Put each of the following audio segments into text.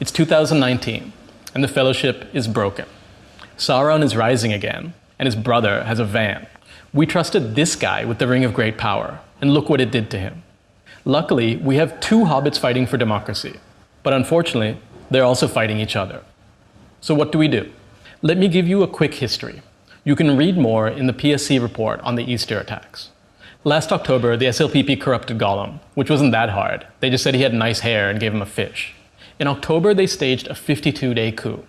It's 2019, and the fellowship is broken. Sauron is rising again, and his brother has a van. We trusted this guy with the Ring of Great Power, and look what it did to him. Luckily, we have two hobbits fighting for democracy, but unfortunately, they're also fighting each other. So what do we do? Let me give you a quick history. You can read more in the PSC report on the Easter attacks. Last October, the SLPP corrupted Gollum, which wasn't that hard. They just said he had nice hair and gave him a fish. In October, they staged a 52-day coup.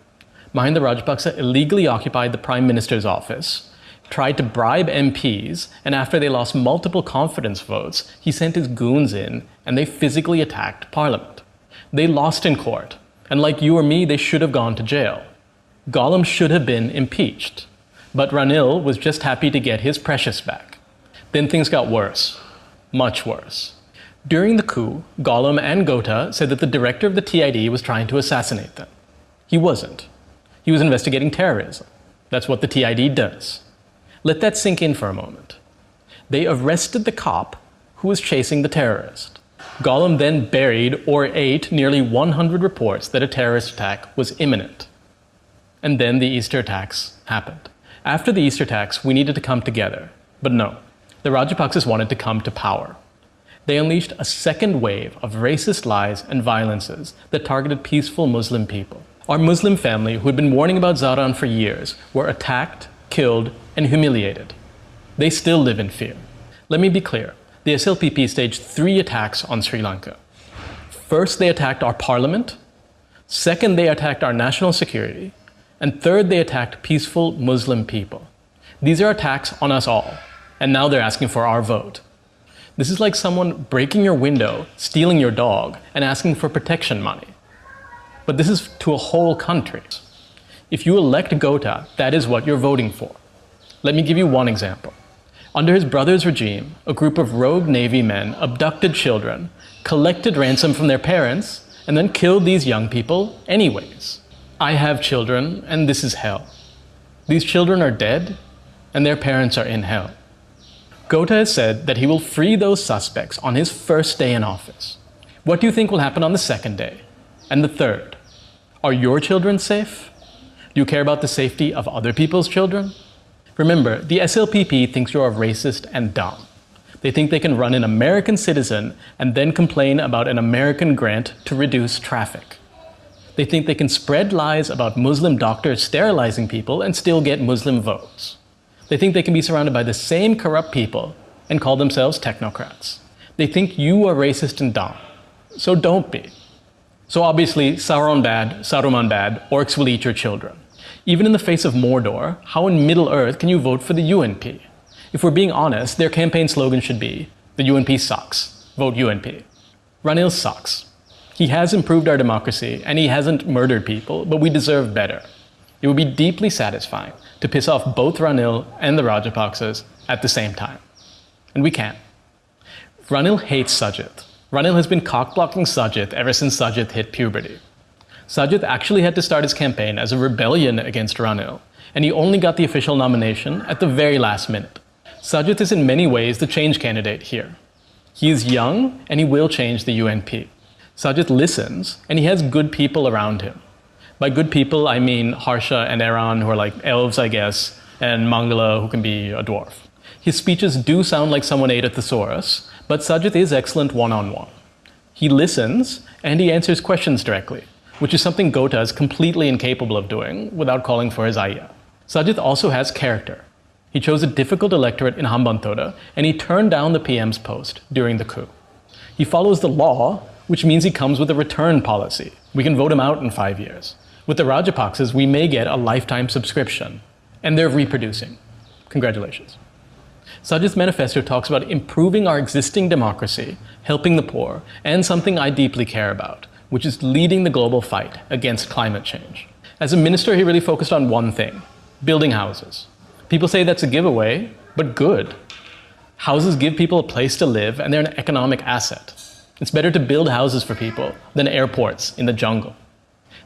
Mahinda Rajapaksa illegally occupied the Prime Minister's office, tried to bribe MPs, and after they lost multiple confidence votes, he sent his goons in and they physically attacked Parliament. They lost in court, and like you or me, they should have gone to jail. Gollum should have been impeached, but Ranil was just happy to get his precious back. Then things got worse, much worse. During the coup, Gollum and Gota said that the director of the TID was trying to assassinate them. He wasn't. He was investigating terrorism. That's what the TID does. Let that sink in for a moment. They arrested the cop who was chasing the terrorist. Gollum then buried or ate nearly 100 reports that a terrorist attack was imminent. And then the Easter attacks happened. After the Easter attacks, we needed to come together. But no, the Rajapaksas wanted to come to power. They unleashed a second wave of racist lies and violences that targeted peaceful Muslim people. Our Muslim family, who had been warning about Sauron for years, were attacked, killed, and humiliated. They still live in fear. Let me be clear. The SLPP staged 3 attacks on Sri Lanka. First, they attacked our parliament. Second, they attacked our national security. And third, they attacked peaceful Muslim people. These are attacks on us all. And now they're asking for our vote. This is like someone breaking your window, stealing your dog, and asking for protection money. But this is to a whole country. If you elect Gota, that is what you're voting for. Let me give you one example. Under his brother's regime, a group of rogue Navy men abducted children, collected ransom from their parents, and then killed these young people anyways. I have children, and this is hell. These children are dead, and their parents are in hell. Gota has said that he will free those suspects on his first day in office. What do you think will happen on the second day? And the third? Are your children safe? Do you care about the safety of other people's children? Remember, the SLPP thinks you're a racist and dumb. They think they can run an American citizen and then complain about an American grant to reduce traffic. They think they can spread lies about Muslim doctors sterilizing people and still get Muslim votes. They think they can be surrounded by the same corrupt people and call themselves technocrats. They think you are racist and dumb. So don't be. So obviously, Sauron bad, Saruman bad, orcs will eat your children. Even in the face of Mordor, how in Middle-earth can you vote for the UNP? If we're being honest, their campaign slogan should be, the UNP sucks, vote UNP. Ranil sucks. He has improved our democracy, and he hasn't murdered people, but we deserve better. It would be deeply satisfying to piss off both Ranil and the Rajapaksas at the same time. And we can. Ranil hates Sajith. Ranil has been cock-blocking Sajith ever since Sajith hit puberty. Sajith actually had to start his campaign as a rebellion against Ranil, and he only got the official nomination at the very last minute. Sajith is in many ways the change candidate here. He is young, and he will change the UNP. Sajith listens, and he has good people around him. By good people, I mean Harsha and Aaron, who are like elves, I guess, and Mangala, who can be a dwarf. His speeches do sound like someone ate a thesaurus, but Sajith is excellent one-on-one. He listens, and he answers questions directly, which is something Gota is completely incapable of doing without calling for his ayya. Sajith also has character. He chose a difficult electorate in Hambantota, and he turned down the PM's post during the coup. He follows the law, which means he comes with a return policy. We can vote him out in 5 years. With the Rajapaksas, we may get a lifetime subscription, and they're reproducing. Congratulations. Sajith's manifesto talks about improving our existing democracy, helping the poor, and something I deeply care about, which is leading the global fight against climate change. As a minister, he really focused on one thing, building houses. People say that's a giveaway, but good. Houses give people a place to live, and they're an economic asset. It's better to build houses for people than airports in the jungle.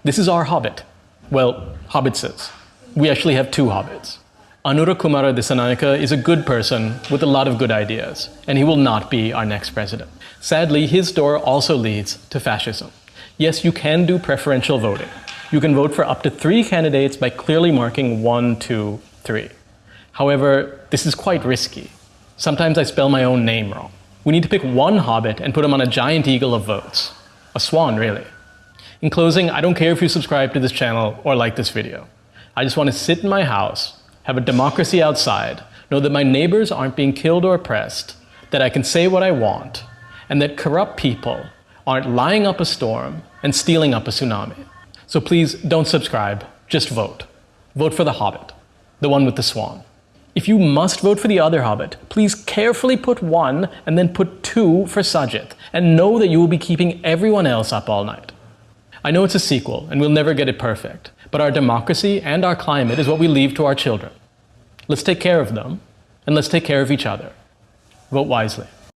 This is our hobbit. Well, hobbitses. We actually have 2 hobbits. Anura Kumara Dissanayaka is a good person with a lot of good ideas, and he will not be our next president. Sadly, his door also leads to fascism. Yes, you can do preferential voting. You can vote for up to 3 candidates by clearly marking 1, 2, 3. However, this is quite risky. Sometimes I spell my own name wrong. We need to pick one hobbit and put him on a giant eagle of votes. A swan, really. In closing, I don't care if you subscribe to this channel or like this video. I just want to sit in my house, have a democracy outside, know that my neighbors aren't being killed or oppressed, that I can say what I want, and that corrupt people aren't lying up a storm and stealing up a tsunami. So please don't subscribe, just vote. Vote for the hobbit, the one with the swan. If you must vote for the other hobbit, please carefully put 1 and then put 2 for Sajith, and know that you will be keeping everyone else up all night. I know it's a sequel, and we'll never get it perfect, but our democracy and our climate is what we leave to our children. Let's take care of them, and let's take care of each other. Vote wisely.